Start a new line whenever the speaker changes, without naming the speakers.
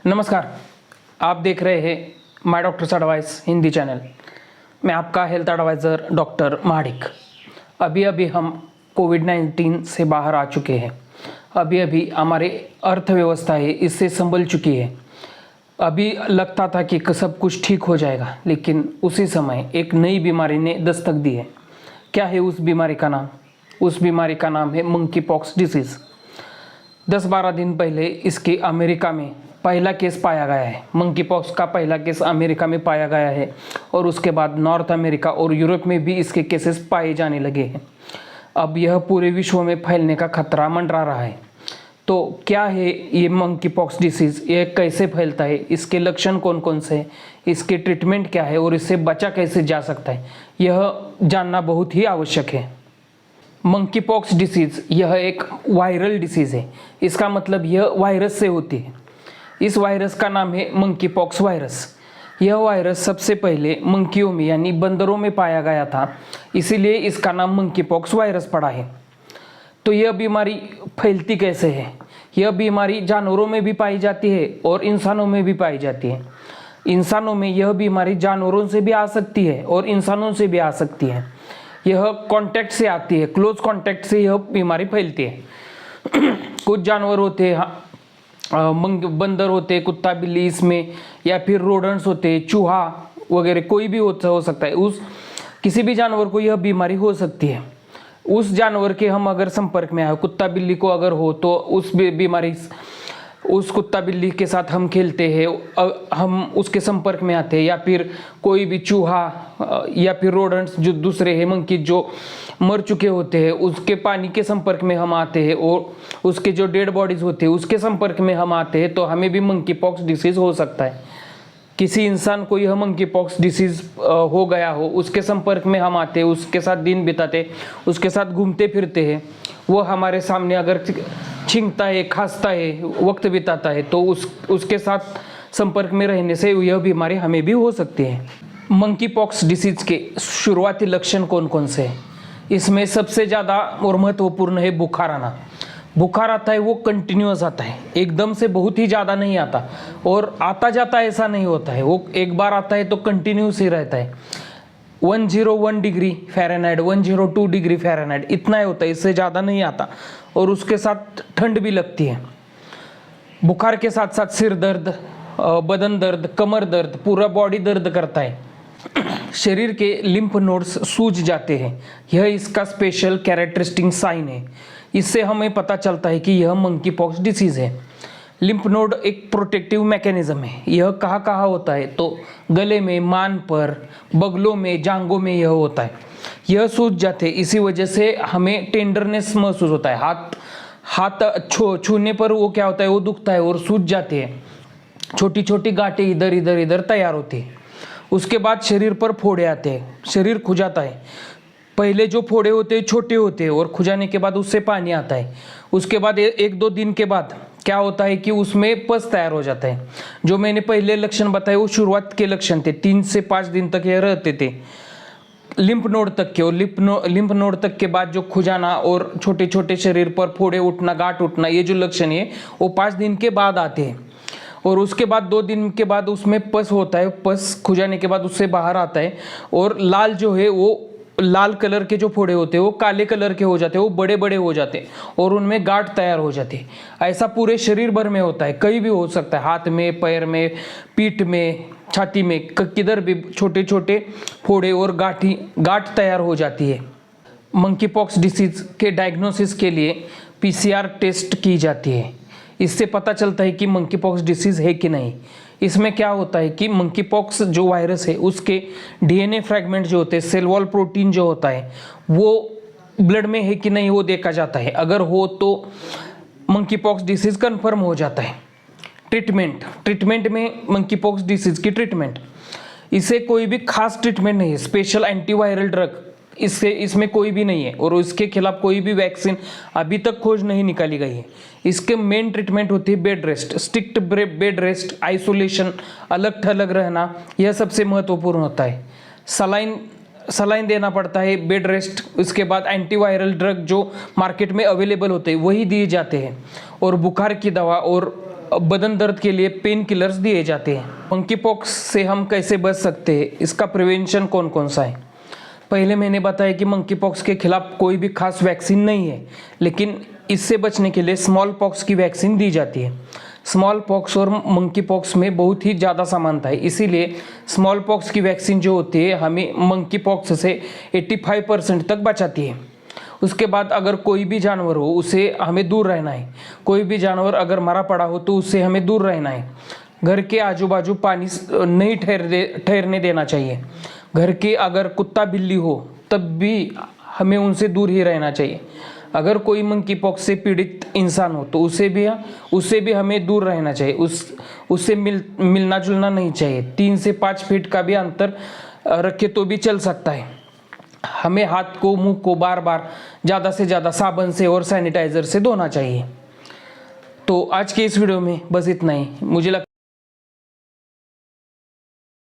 नमस्कार, आप देख रहे हैं my doctors advice Hindi channel. मैं आपका हेल्थ एडवाइज़र डॉक्टर महाडिक। अभी हम कोविड-19 से बाहर आ चुके हैं। अभी हमारे अर्थव्यवस्था है इससे संभल चुकी है। अभी लगता था कि सब कुछ ठीक हो जाएगा, लेकिन उसी समय एक नई बीमारी ने दस्तक दी है। क्या है उस बीमारी का नाम? उस बीमारी का नाम है मंकी पॉक्स डिसीज़। 10-12 दिन पहले इसके अमेरिका में पहला केस पाया गया है। मंकी पॉक्स का पहला केस अमेरिका में पाया गया है और उसके बाद नॉर्थ अमेरिका और यूरोप में भी इसके केसेस पाए जाने लगे हैं। अब यह पूरे विश्व में फैलने का खतरा मंडरा रहा है। तो क्या है ये मंकी पॉक्स डिसीज़? यह कैसे फैलता है? इसके लक्षण कौन कौन से हैं? इसके ट्रीटमेंट क्या है और इससे बचा कैसे जा सकता है? यह जानना बहुत ही आवश्यक है। मंकी पॉक्स डिसीज़ यह एक वायरल डिसीज़ है। इसका मतलब यह वायरस से होती है। इस वायरस का नाम है मंकी पॉक्स वायरस। यह वायरस सबसे पहले मंकियों में यानी बंदरों में पाया गया था, इसीलिए इसका नाम मंकी पॉक्स वायरस पड़ा है। तो यह बीमारी फैलती कैसे है? यह बीमारी जानवरों में भी पाई जाती है और इंसानों में भी पाई जाती है। इंसानों में यह बीमारी जानवरों से भी आ सकती है और इंसानों से भी आ सकती है। यह कांटेक्ट से आती है, क्लोज कांटेक्ट से यह बीमारी फैलती है। कुछ जानवर होते हैं, बंदर होते, कुत्ता बिल्ली इसमें, या फिर रोडेंट्स होते, चूहा वगैरह, कोई भी हो सकता है। उस किसी भी जानवर को यह बीमारी हो सकती है। उस जानवर के हम अगर संपर्क में आए, कुत्ता बिल्ली को अगर हो तो उस बीमारी, उस कुत्ता बिल्ली के साथ हम खेलते हैं, हम उसके संपर्क में आते हैं, या फिर कोई भी चूहा या फिर रोडेंट्स जो दूसरे हैं, मंकी जो मर चुके होते हैं, उसके पानी के संपर्क में हम आते हैं और उसके जो डेड बॉडीज होते हैं उसके संपर्क में हम आते हैं, तो हमें भी मंकी पॉक्स डिसीज़ हो सकता है। किसी इंसान को यह मंकी पॉक्स डिसीज़ हो गया हो, उसके संपर्क में हम आते हैं, उसके साथ दिन बिताते, उसके साथ घूमते फिरते हैं, वो हमारे सामने अगर छींकता है, खांसता है, वक्त बिताता है, तो उसके साथ संपर्क में रहने से यह बीमारी हमें भी हो सकती है। मंकी पॉक्स डिसीज़ के शुरुआती लक्षण कौन कौन से हैं? इसमें सबसे ज़्यादा और महत्वपूर्ण है बुखार आना। बुखार आता है वो कंटिन्यूअस आता है, एकदम से बहुत ही ज़्यादा नहीं आता और आता जाता ऐसा नहीं होता है। वो एक बार आता है तो कंटिन्यूस ही रहता है। 101 डिग्री फ़ारेनहाइट, 102 डिग्री फ़ारेनहाइट इतना ही होता है, इससे ज़्यादा नहीं आता। और उसके साथ ठंड भी लगती है। बुखार के साथ साथ सिर दर्द, बदन दर्द, कमर दर्द, पूरा बॉडी दर्द करता है। शरीर के लिम्फ नोड्स सूज जाते हैं। यह इसका स्पेशल कैरेक्टरिस्टिक साइन है। इससे हमें पता चलता है कि यह मंकी पॉक्स डिसीज़ है। लिम्फ नोड एक प्रोटेक्टिव मैकेनिज्म है। यह कहाँ कहाँ होता है? तो गले में, मान पर, बगलों में, जांघों में यह होता है। यह सूज जाते हैं, इसी वजह से हमें टेंडरनेस महसूस होता है। हाथ छूने पर वो क्या होता है, वो दुखता है और सूज जाते हैं। छोटी छोटी गांठें इधर तैयार होती है। उसके बाद शरीर पर फोड़े आते हैं, शरीर खुजाता है। पहले जो फोड़े होते हैं छोटे होते हैं और खुजाने के बाद उससे पानी आता है। उसके बाद 1-2 दिन के बाद क्या होता है कि उसमें पस तैयार हो जाता है। जो मैंने पहले लक्षण बताए वो शुरुआत के लक्षण थे। 3 से 5 दिन तक यह रहते थे लिम्फ नोड तक के, और लिम्फ नोड तक के बाद जो खुजाना और छोटे छोटे शरीर पर फोड़े उठना, गांठ उठना, ये जो लक्षण है वो 5 दिन के बाद आते हैं। और उसके बाद 2 दिन के बाद उसमें पस होता है। पस खुजाने के बाद उससे बाहर आता है और लाल जो है वो लाल कलर के जो फोड़े होते हैं वो काले कलर के हो जाते हैं, वो बड़े बड़े हो जाते हैं और उनमें गांठ तैयार हो जाती है। ऐसा पूरे शरीर भर में होता है, कहीं भी हो सकता है, हाथ में, पैर में, पीठ में, छाती में, किधर भी छोटे छोटे फोड़े और गांठ तैयार हो जाती है। मंकी पॉक्स डिसीज़ के डायग्नोसिस के लिए PCR टेस्ट की जाती है। इससे पता चलता है कि मंकी पॉक्स डिसीज़ है कि नहीं। इसमें क्या होता है कि मंकी पॉक्स जो वायरस है उसके DNA फ्रैगमेंट जो होते हैं, सेल वॉल प्रोटीन जो होता है, वो ब्लड में है कि नहीं वो देखा जाता है। अगर हो तो मंकी पॉक्स डिसीज़ कन्फर्म हो जाता है। ट्रीटमेंट में मंकी पॉक्स डिसीज़ की ट्रीटमेंट, इसे कोई भी खास ट्रीटमेंट नहीं है। स्पेशल एंटीवायरल ड्रग इसमें कोई भी नहीं है और इसके खिलाफ कोई भी वैक्सीन अभी तक खोज नहीं निकाली गई है। इसके मेन ट्रीटमेंट होती है bed rest, strict bed rest, isolation, अलग थलग रहना, यह सबसे महत्वपूर्ण होता है। सलाइन देना पड़ता है, बेड रेस्ट, उसके बाद एंटीवायरल ड्रग जो मार्केट में अवेलेबल होते हैं वही दिए जाते हैं, और बुखार की दवा और बदन दर्द के लिए पेन किलर्स दिए जाते हैं। मंकी पॉक्स से हम कैसे बच सकते हैं, इसका प्रिवेंशन कौन कौन सा है? पहले मैंने बताया कि मंकी पॉक्स के खिलाफ कोई भी खास वैक्सीन नहीं है, लेकिन इससे बचने के लिए स्मॉल पॉक्स की वैक्सीन दी जाती है। स्मॉल पॉक्स और मंकी पॉक्स में बहुत ही ज़्यादा समानता है, इसीलिए स्मॉल पॉक्स की वैक्सीन जो होती है हमें मंकी पॉक्स से 85% तक बचाती है। उसके बाद अगर कोई भी जानवर हो उसे हमें दूर रहना है। कोई भी जानवर अगर मरा पड़ा हो तो उससे हमें दूर रहना है। घर के आजू बाजू पानी नहीं ठहरने देना चाहिए। घर के अगर कुत्ता बिल्ली हो तब भी हमें उनसे दूर ही रहना चाहिए। अगर कोई मंकी पॉक्स से पीड़ित इंसान हो तो उससे भी हमें दूर रहना चाहिए। उससे मिलना जुलना नहीं चाहिए। 3 से 5 फीट का भी अंतर रखे तो भी चल सकता है। हमें हाथ को मुंह को बार बार ज़्यादा से ज़्यादा साबुन से और सैनिटाइज़र से धोना चाहिए। तो आज के इस वीडियो में बस इतना ही। मुझे लगता